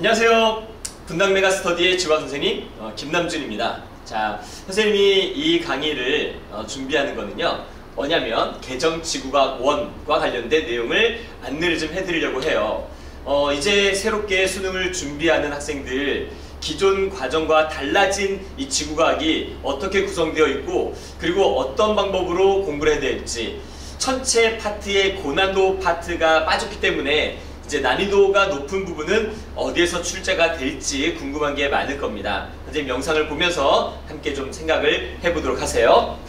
안녕하세요. 분당 메가스터디의 지화 선생님 김남준입니다. 자, 선생님이 이 강의를 준비하는 거는요, 뭐냐면 개정지구과학 1과 관련된 내용을 안내를 좀 해드리려고 해요. 이제 새롭게 수능을 준비하는 학생들, 기존 과정과 달라진 이 지구과학이 어떻게 구성되어 있고, 그리고 어떤 방법으로 공부를 해야 될지, 전체 파트의 고난도 파트가 빠졌기 때문에 이제 난이도가 높은 부분은 어디에서 출제가 될지 궁금한 게 많을 겁니다. 선생님 영상을 보면서 함께 좀 생각을 해보도록 하세요.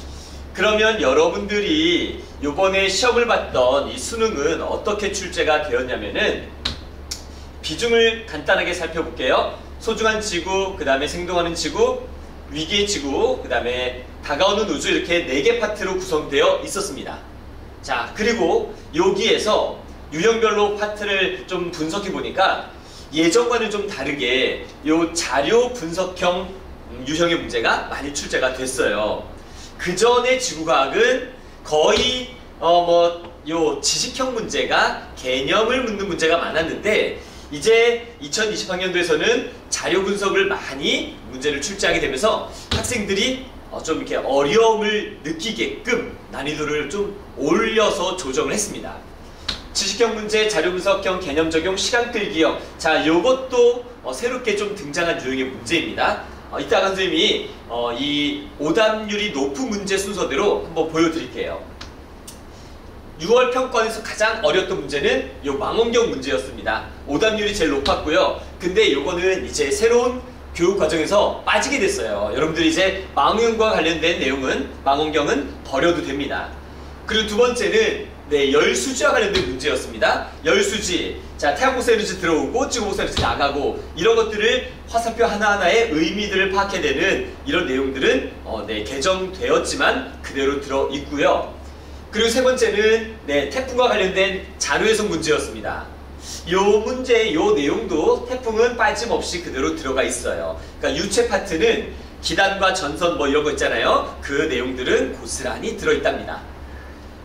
그러면 여러분들이 요번에 시험을 봤던 이 수능은 어떻게 출제가 되었냐면은, 비중을 간단하게 살펴볼게요. 소중한 지구, 그 다음에 생동하는 지구, 위기의 지구, 그 다음에 다가오는 우주, 이렇게 4개 파트로 구성되어 있었습니다. 자, 그리고 여기에서 유형별로 파트를 좀 분석해 보니까 예전과는 좀 다르게 요 자료 분석형 유형의 문제가 많이 출제가 됐어요. 그 전에 지구과학은 거의 요 지식형 문제가 개념을 묻는 문제가 많았는데, 이제 2020학년도에서는 자료 분석을 많이 문제를 출제하게 되면서 학생들이 좀 이렇게 어려움을 느끼게끔 난이도를 좀 올려서 조정을 했습니다. 지식형 문제, 자료 분석형, 개념 적용, 시간 끌기형. 자, 요것도 새롭게 좀 등장한 유형의 문제입니다. 이따가 선생님이 이 오답률이 높은 문제 순서대로 한번 보여드릴게요. 6월 평가원에서 가장 어려웠던 문제는 요 망원경 문제였습니다. 오답률이 제일 높았고요. 근데 요거는 이제 새로운 교육 과정에서 빠지게 됐어요. 여러분들이 이제 망원경과 관련된 내용은, 망원경은 버려도 됩니다. 그리고 두 번째는 열수지와 관련된 문제였습니다. 열수지, 자, 태양복사에너지 들어오고 지구복사에너지 나가고, 이런 것들을 화살표 하나하나의 의미들을 파악해야 되는 이런 내용들은 개정되었지만 그대로 들어있고요. 그리고 세 번째는 태풍과 관련된 자료 해석 문제였습니다. 요 문제, 요 내용도 태풍은 빠짐없이 그대로 들어가 있어요. 그러니까 유체 파트는 기단과 전선 이런 거 있잖아요. 그 내용들은 고스란히 들어있답니다.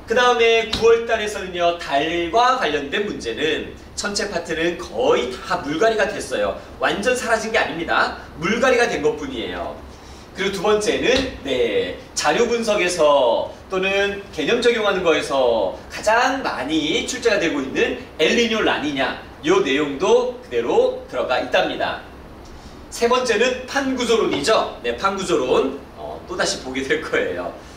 그 다음에 9월달에서는요, 달과 관련된 문제는 전체 파트는 거의 다 물갈이가 됐어요. 완전 사라진 게 아닙니다. 물갈이가 된 것 뿐이에요. 그리고 두 번째는 자료 분석에서 또는 개념 적용하는 거에서 가장 많이 출제가 되고 있는 엘니뇨, 라니냐, 요 내용도 그대로 들어가 있답니다. 세 번째는 판구조론이죠. 판구조론 또다시 보게 될 거예요.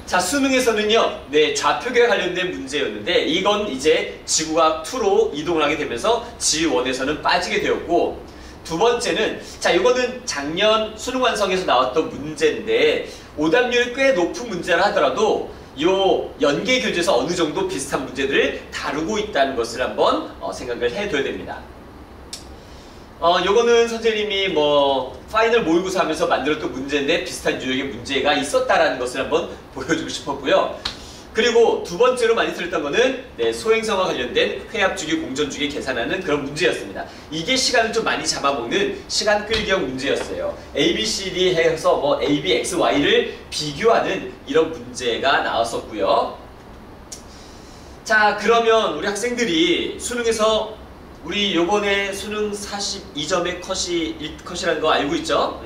자, 수능에서는요, 좌표계와 관련된 문제였는데, 이건 이제 지구과학 2로 이동을 하게 되면서 지1에서는 빠지게 되었고, 두 번째는, 자, 이거는 작년 수능 완성에서 나왔던 문제인데, 오답률이 꽤 높은 문제라 하더라도 요 연계 교재에서 어느 정도 비슷한 문제들을 다루고 있다는 것을 한번 생각을 해둬야 됩니다. 요거는 선생님이 파이널 모의고사 하면서 만들었던 문제인데 비슷한 유형의 문제가 있었다라는 것을 한번 보여주고 싶었고요. 그리고 두 번째로 많이 들었던 거는 소행성과 관련된 회합주기, 공전주기 계산하는 그런 문제였습니다. 이게 시간을 좀 많이 잡아먹는 시간 끌기형 문제였어요. A, B, C, D 해서 A, B, X, Y를 비교하는 이런 문제가 나왔었고요. 자, 그러면 우리 학생들이 수능에서 우리 요번에 수능 42점의 컷이라는 거 알고 있죠?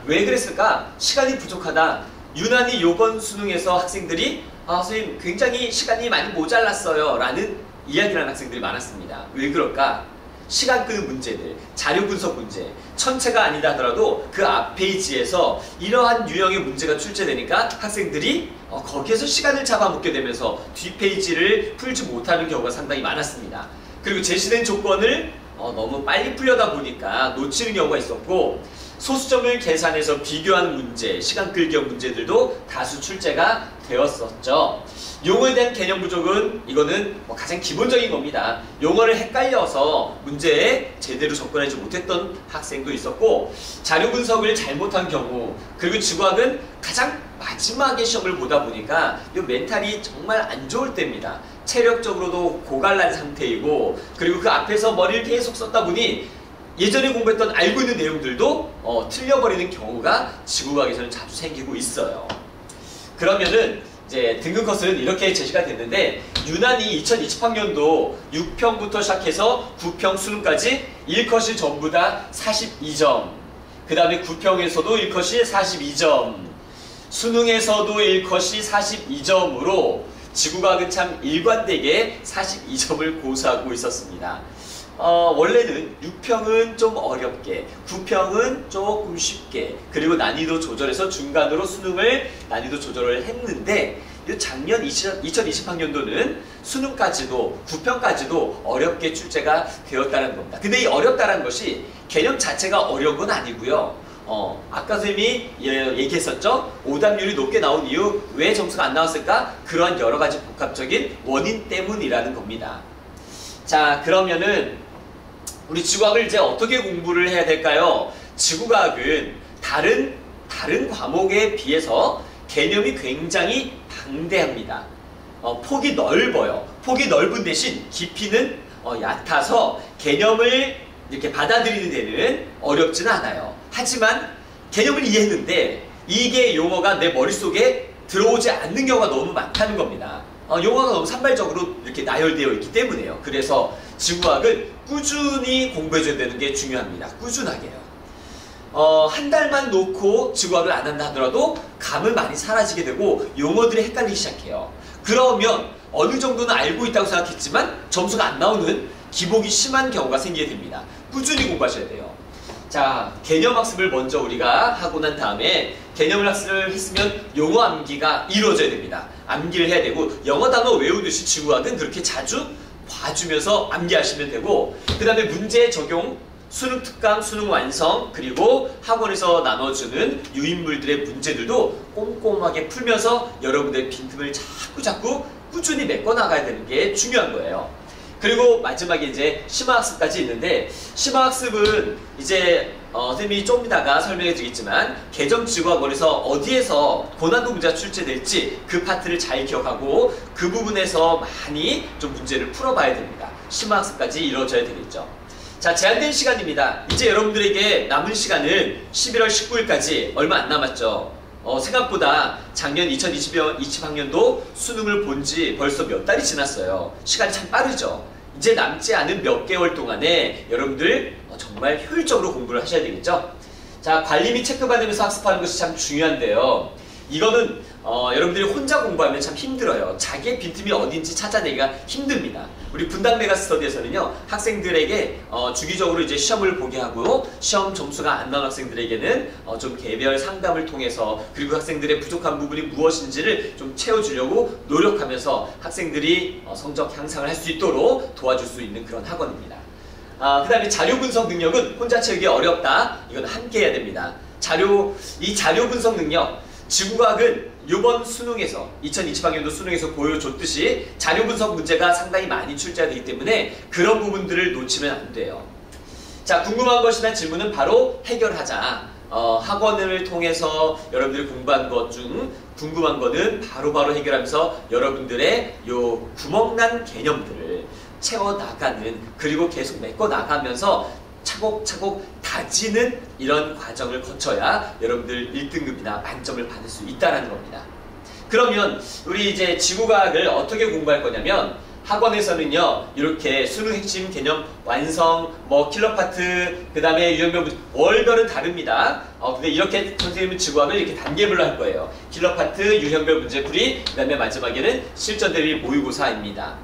왜 그랬을까? 시간이 부족하다. 유난히 요번 수능에서 학생들이 선생님 굉장히 시간이 많이 모자랐어요 라는 이야기를 하는 학생들이 많았습니다. 왜 그럴까? 시간 끄는 문제들, 자료 분석 문제, 천체가 아니다 하더라도 그 앞 페이지에서 이러한 유형의 문제가 출제되니까 학생들이 거기에서 시간을 잡아먹게 되면서 뒷페이지를 풀지 못하는 경우가 상당히 많았습니다. 그리고 제시된 조건을 너무 빨리 풀려다 보니까 놓치는 경우가 있었고, 소수점을 계산해서 비교하는 문제, 시간 끌기형 문제들도 다수 출제가 되었었죠. 용어에 대한 개념 부족은 이거는 가장 기본적인 겁니다. 용어를 헷갈려서 문제에 제대로 접근하지 못했던 학생도 있었고, 자료 분석을 잘못한 경우, 그리고 지구학은 가장 마지막에 시험을 보다 보니까 이 멘탈이 정말 안 좋을 때입니다. 체력적으로도 고갈난 상태이고, 그리고 그 앞에서 머리를 계속 썼다 보니 예전에 공부했던 알고 있는 내용들도 틀려버리는 경우가 지구과학에서는 자주 생기고 있어요. 그러면은 이제 등급컷은 이렇게 제시가 됐는데 유난히 2020학년도 6평부터 시작해서 9평 수능까지 1컷이 전부 다 42점, 그 다음에 9평에서도 1컷이 42점, 수능에서도 1컷이 42점으로 지구과학은 참 일관되게 42점을 고수하고 있었습니다. 원래는 6평은 좀 어렵게, 9평은 조금 쉽게, 그리고 난이도 조절해서 중간으로 수능을 난이도 조절을 했는데 작년 2020학년도는 수능까지도 9평까지도 어렵게 출제가 되었다는 겁니다. 근데 이 어렵다는 것이 개념 자체가 어려운 건 아니고요. 아까 선생님이 얘기했었죠? 오답률이 높게 나온 이유, 왜 점수가 안 나왔을까? 그런 여러 가지 복합적인 원인 때문이라는 겁니다. 자, 그러면은 우리 지구과학을 이제 어떻게 공부를 해야 될까요? 지구과학은 다른 과목에 비해서 개념이 굉장히 방대합니다. 폭이 넓어요. 폭이 넓은 대신 깊이는 얕아서 개념을 이렇게 받아들이는 데는 어렵지는 않아요. 하지만 개념을 이해했는데 이게 용어가 내 머릿속에 들어오지 않는 경우가 너무 많다는 겁니다. 용어가 너무 산발적으로 이렇게 나열되어 있기 때문에요. 그래서 지구과학은 꾸준히 공부해줘야 되는 게 중요합니다. 꾸준하게요. 한 달만 놓고 지구과학을 안 한다 하더라도 감을 많이 사라지게 되고 용어들이 헷갈리기 시작해요. 그러면 어느 정도는 알고 있다고 생각했지만 점수가 안 나오는 기복이 심한 경우가 생기게 됩니다. 꾸준히 공부하셔야 돼요. 자, 개념 학습을 먼저 우리가 하고 난 다음에 개념을 학습을 했으면 용어 암기가 이루어져야 됩니다. 암기를 해야 되고 영어 단어 외우듯이 지구과학은 그렇게 자주 봐주면서 암기하시면 되고, 그 다음에 문제 적용, 수능 특강, 수능 완성, 그리고 학원에서 나눠주는 유인물들의 문제들도 꼼꼼하게 풀면서 여러분들의 빈틈을 자꾸 꾸준히 메꿔나가야 되는 게 중요한 거예요. 그리고 마지막에 이제 심화학습까지 있는데, 심화학습은 이제 선생님이 좀 이따가 설명해 드리겠지만 개정지구학원에서 어디에서 고난도 문제가 출제될지 그 파트를 잘 기억하고 그 부분에서 많이 좀 문제를 풀어봐야 됩니다. 심화학습까지 이루어져야 되겠죠. 자, 제한된 시간입니다. 이제 여러분들에게 남은 시간은 11월 19일까지 얼마 안 남았죠. 생각보다 작년 2020학년도 수능을 본 지 벌써 몇 달이 지났어요. 시간이 참 빠르죠. 이제 남지 않은 몇 개월 동안에 여러분들 정말 효율적으로 공부를 하셔야 되겠죠. 자, 관리 및 체크받으면서 학습하는 것이 참 중요한데요. 이거는 여러분들이 혼자 공부하면 참 힘들어요. 자기의 빈틈이 어딘지 찾아내기가 힘듭니다. 우리 분당 메가스터디에서는요, 학생들에게 주기적으로 이제 시험을 보게 하고 시험 점수가 안 나온 학생들에게는 좀 개별 상담을 통해서, 그리고 학생들의 부족한 부분이 무엇인지를 좀 채워주려고 노력하면서 학생들이 성적 향상을 할 수 있도록 도와줄 수 있는 그런 학원입니다. 그 다음에 자료 분석 능력은 혼자 채우기 어렵다. 이건 함께 해야 됩니다. 이 자료 분석 능력, 지구과학은 이번 수능에서 2020학년도 수능에서 보여줬듯이 자료 분석 문제가 상당히 많이 출제가 되기 때문에 그런 부분들을 놓치면 안 돼요. 자, 궁금한 것이나 질문은 바로 해결하자. 학원을 통해서 여러분들이 공부한 것 중 궁금한 거는 바로바로 해결하면서 여러분들의 요 구멍난 개념들을 채워나가는, 그리고 계속 메꿔나가면서 차곡차곡 다지는 이런 과정을 거쳐야 여러분들 1등급이나 만점을 받을 수 있다는 겁니다. 그러면 우리 이제 지구과학을 어떻게 공부할 거냐면, 학원에서는요, 이렇게 수능 핵심 개념 완성, 킬러 파트, 그 다음에 유형별 문제, 월별은 다릅니다. 근데 이렇게 선생님은 지구과학을 이렇게 단계별로 할 거예요. 킬러 파트, 유형별 문제풀이, 그 다음에 마지막에는 실전 대비 모의고사입니다.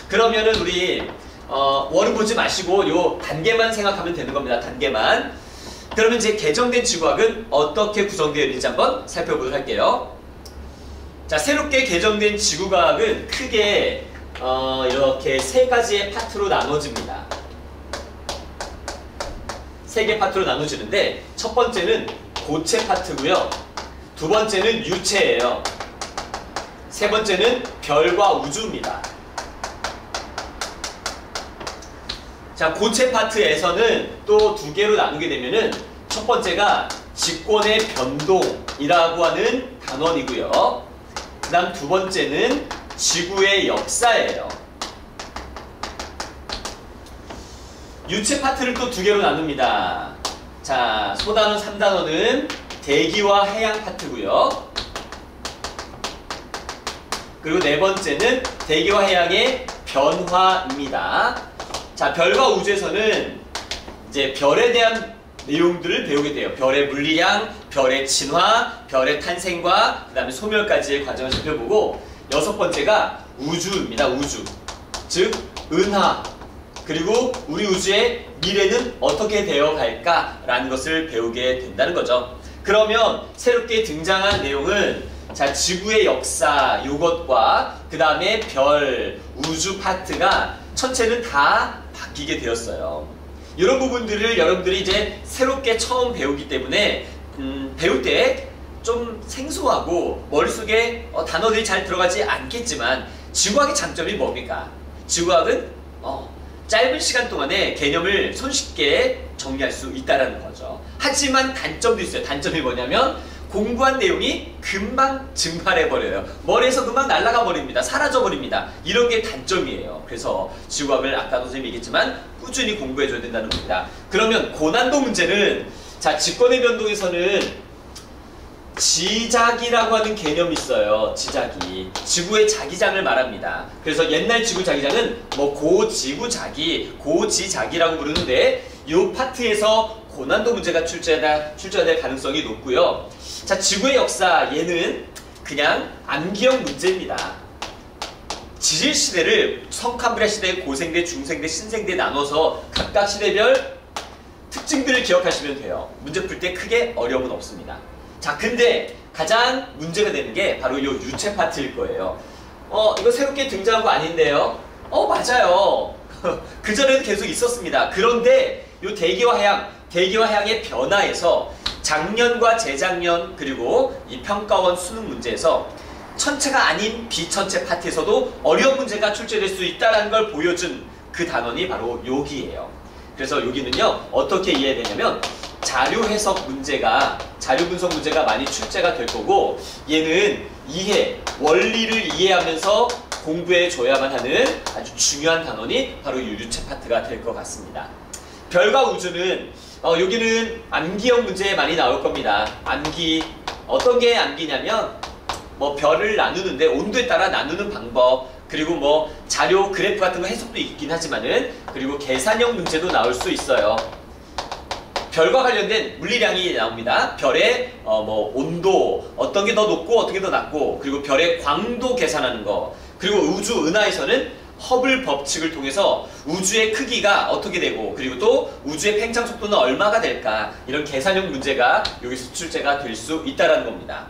그러면은 우리 월은 보지 마시고 요 단계만 생각하면 되는 겁니다. 단계만. 그러면 이제 개정된 지구과학은 어떻게 구성되어 있는지 한번 살펴보도록 할게요. 자, 새롭게 개정된 지구과학은 크게 이렇게 세 가지의 파트로 나눠집니다. 세 개 파트로 나눠지는데, 첫 번째는 고체 파트고요, 두 번째는 유체예요, 세 번째는 별과 우주입니다. 자, 고체 파트에서는 또 두 개로 나누게 되면은, 첫 번째가 직권의 변동이라고 하는 단원이고요, 그 다음 두 번째는 지구의 역사예요. 유체 파트를 또 두 개로 나눕니다. 자, 소단원 3단원은 대기와 해양 파트고요, 그리고 네 번째는 대기와 해양의 변화입니다. 자, 별과 우주에서는 이제 별에 대한 내용들을 배우게 돼요. 별의 물리량, 별의 진화, 별의 탄생과 그 다음에 소멸까지의 과정을 살펴보고, 여섯 번째가 우주입니다. 우주. 즉 은하, 그리고 우리 우주의 미래는 어떻게 되어갈까라는 것을 배우게 된다는 거죠. 그러면 새롭게 등장한 내용은, 자, 지구의 역사 요것과 그 다음에 별, 우주 파트가 전체는 다 바뀌게 되었어요. 이런 부분들을 여러분들이 이제 새롭게 처음 배우기 때문에 배울 때 좀 생소하고 머릿속에 단어들이 잘 들어가지 않겠지만, 지구학의 장점이 뭡니까? 지구학은 짧은 시간 동안에 개념을 손쉽게 정리할 수 있다는 거죠. 하지만 단점도 있어요. 단점이 뭐냐면 공부한 내용이 금방 증발해버려요. 머리에서 금방 날아가 버립니다. 사라져 버립니다. 이런 게 단점이에요. 그래서 지구학을 아까도 선생님이 얘기했지만 꾸준히 공부해줘야 된다는 겁니다. 그러면 고난도 문제는, 자, 직권의 변동에서는 지자기라고 하는 개념이 있어요. 지자기. 지구의 자기장을 말합니다. 그래서 옛날 지구 자기장은 뭐 고지구자기, 고지자기라고 부르는데, 이 파트에서 고난도 문제가 출제될 가능성이 높고요. 자, 지구의 역사, 얘는 그냥 암기형 문제입니다. 지질시대를 성캄브리아 시대, 고생대, 중생대, 신생대 나눠서 각각 시대별 특징들을 기억하시면 돼요. 문제 풀 때 크게 어려움은 없습니다. 자, 근데 가장 문제가 되는 게 바로 이 유체 파트일 거예요. 이거 새롭게 등장한 거 아닌데요? 맞아요. 그전에는 계속 있었습니다. 그런데 이 대기와 해양의 변화에서 작년과 재작년, 그리고 이 평가원 수능 문제에서 천체가 아닌 비천체 파트에서도 어려운 문제가 출제될 수 있다는 걸 보여준 그 단원이 바로 여기예요. 그래서 여기는요, 어떻게 이해되냐면 자료 해석 문제가, 자료 분석 문제가 많이 출제가 될 거고, 얘는 원리를 이해하면서 공부해 줘야만 하는 아주 중요한 단원이 바로 이 유체 파트가 될 것 같습니다. 별과 우주는 여기는 암기형 문제에 많이 나올 겁니다. 암기, 어떤 게 암기냐면 뭐 별을 나누는데 온도에 따라 나누는 방법, 그리고 뭐 자료 그래프 같은 거 해석도 있긴 하지만은, 그리고 계산형 문제도 나올 수 있어요. 별과 관련된 물리량이 나옵니다. 별의 뭐 온도, 어떤 게 더 높고 어떤 게 더 낮고, 그리고 별의 광도 계산하는 거, 그리고 우주 은하에서는 허블 법칙을 통해서 우주의 크기가 어떻게 되고, 그리고 또 우주의 팽창 속도는 얼마가 될까, 이런 계산형 문제가 여기서 출제가 될 수 있다는 겁니다.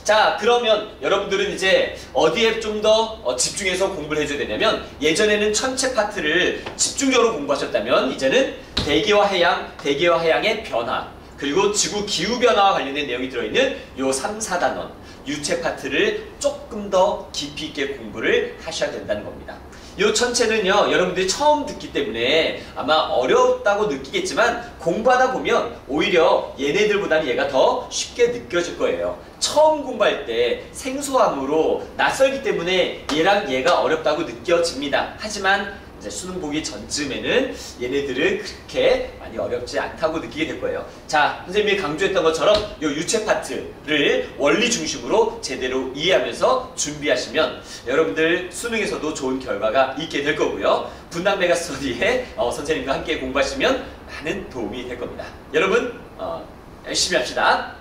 자, 그러면 여러분들은 이제 어디에 좀 더 집중해서 공부를 해줘야 되냐면, 예전에는 천체 파트를 집중적으로 공부하셨다면 이제는 대기와 해양의 변화, 그리고 지구 기후변화와 관련된 내용이 들어있는 요 3, 4단원 유체 파트를 조금 더 깊이 있게 공부를 하셔야 된다는 겁니다. 요 천체는요, 여러분들이 처음 듣기 때문에 아마 어렵다고 느끼겠지만, 공부하다 보면 오히려 얘네들보다는 얘가 더 쉽게 느껴질 거예요. 처음 공부할 때 생소함으로 낯설기 때문에 얘랑 얘가 어렵다고 느껴집니다. 하지만 이제 수능 보기 전쯤에는 얘네들은 그렇게 많이 어렵지 않다고 느끼게 될 거예요. 자, 선생님이 강조했던 것처럼 이 유체 파트를 원리 중심으로 제대로 이해하면서 준비하시면 여러분들 수능에서도 좋은 결과가 있게 될 거고요. 분당 메가스터디에 선생님과 함께 공부하시면 많은 도움이 될 겁니다. 여러분 열심히 합시다.